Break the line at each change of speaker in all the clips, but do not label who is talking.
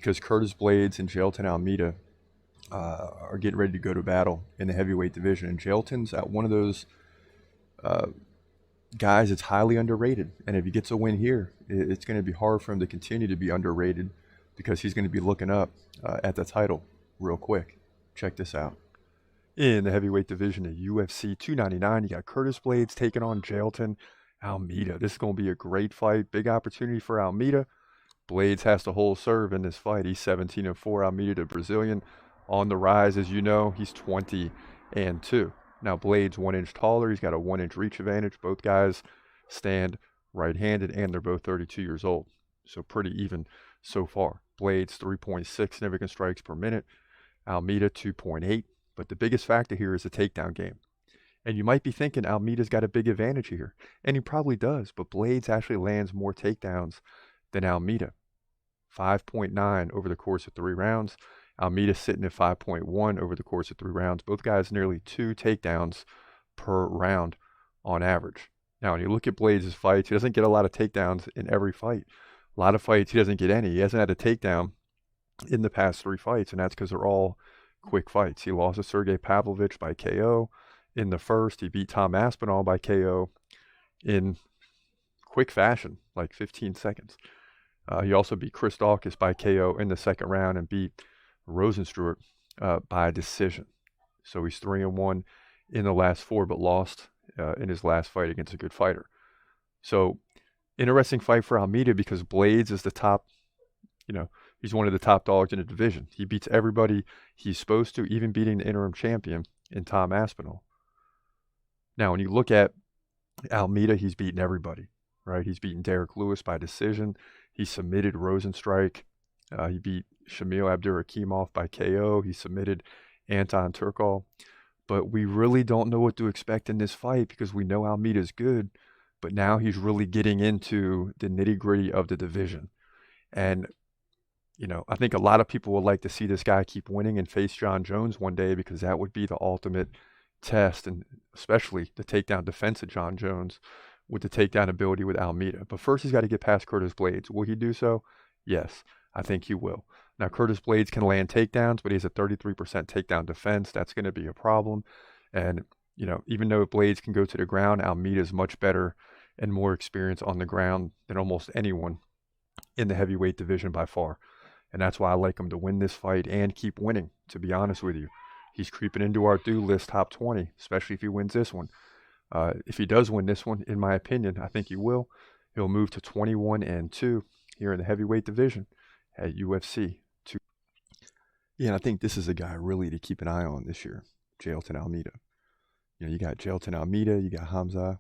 because Curtis Blaydes and Jailton Almeida are getting ready to go to battle in the heavyweight division. And Jailton's at one of those guys that's highly underrated. And if he gets a win here, it's going to be hard for him to continue to be underrated because he's going to be looking up at the title real quick. Check this out. In the heavyweight division of UFC 299, you got Curtis Blaydes taking on Jailton Almeida. This is going to be a great fight. Big opportunity for Almeida. Blaydes has to hold serve in this fight. He's 17-4. Almeida, the Brazilian, on the rise. As you know, he's 20-2. Now, Blaydes 1 inch taller. He's got a 1 inch reach advantage. Both guys stand right-handed, and they're both 32 years old. So pretty even so far. Blaydes 3.6 significant strikes per minute. Almeida 2.8. But the biggest factor here is the takedown game. And you might be thinking Almeida's got a big advantage here. And he probably does. But Blaydes actually lands more takedowns than Almeida. 5.9 over the course of 3 rounds. Almeida sitting at 5.1 over the course of 3 rounds. Both guys nearly 2 takedowns per round on average. Now, when you look at Blaydes' fights, he doesn't get a lot of takedowns in every fight. A lot of fights, he doesn't get any. He hasn't had a takedown in the past 3 fights, and that's because they're all quick fights. He lost to Sergey Pavlovich by KO in the first. He beat Tom Aspinall by KO in quick fashion, like 15 seconds. He also beat Chris Daukaus by KO in the second round and beat Rosenstruck by decision. So he's 3-1 in the last 4, but lost in his last fight against a good fighter. So interesting fight for Almeida because Blaydes is the top, he's one of the top dogs in the division. He beats everybody he's supposed to, even beating the interim champion in Tom Aspinall. Now, when you look at Almeida, he's beaten everybody, right? He's beaten Derek Lewis by decision. He submitted Rosenstruck. He beat Shamil Abdurakhimov by KO. He submitted Anton Turkal. But we really don't know what to expect in this fight because we know Almeida's good, but now he's really getting into the nitty-gritty of the division. And I think a lot of people would like to see this guy keep winning and face John Jones one day because that would be the ultimate test, and especially the takedown defense of John Jones with the takedown ability with Almeida. But first, he's got to get past Curtis Blaydes. Will he do so? Yes, I think he will. Now, Curtis Blaydes can land takedowns, but he has a 33% takedown defense. That's going to be a problem. And, even though Blaydes can go to the ground, Almeida is much better and more experienced on the ground than almost anyone in the heavyweight division by far. And that's why I like him to win this fight and keep winning, to be honest with you. He's creeping into our due list top 20, especially if he wins this one. If he does win this one, in my opinion, I think he will. He'll move to 21-2 here in the heavyweight division at UFC 2. Yeah, and I think this is a guy really to keep an eye on this year, Jailton Almeida. You got Jailton Almeida, you got Hamza,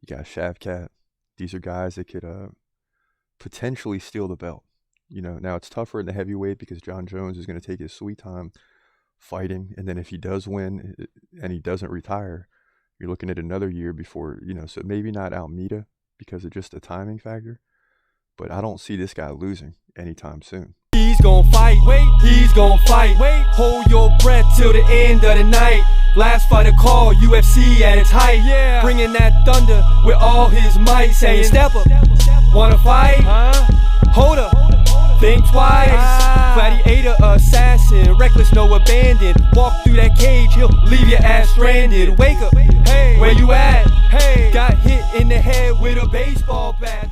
you got Shavkat. These are guys that could potentially steal the belt. Now it's tougher in the heavyweight because John Jones is going to take his sweet time fighting. And then if he does win and he doesn't retire, you're looking at another year before, so maybe not Almeida because of just the timing factor. But I don't see this guy losing anytime soon.
He's gonna fight, wait, he's gonna fight, wait, hold your breath till the end of the night. Last fighter call, UFC at its height, yeah. Bringing that thunder with all his might, saying step up, wanna fight, hold up, think twice, gladiator, assassin, reckless, no abandon, walk through that cage, he'll leave your ass stranded, wake up, hey, where you at, hey, got hit in the head with a baseball bat.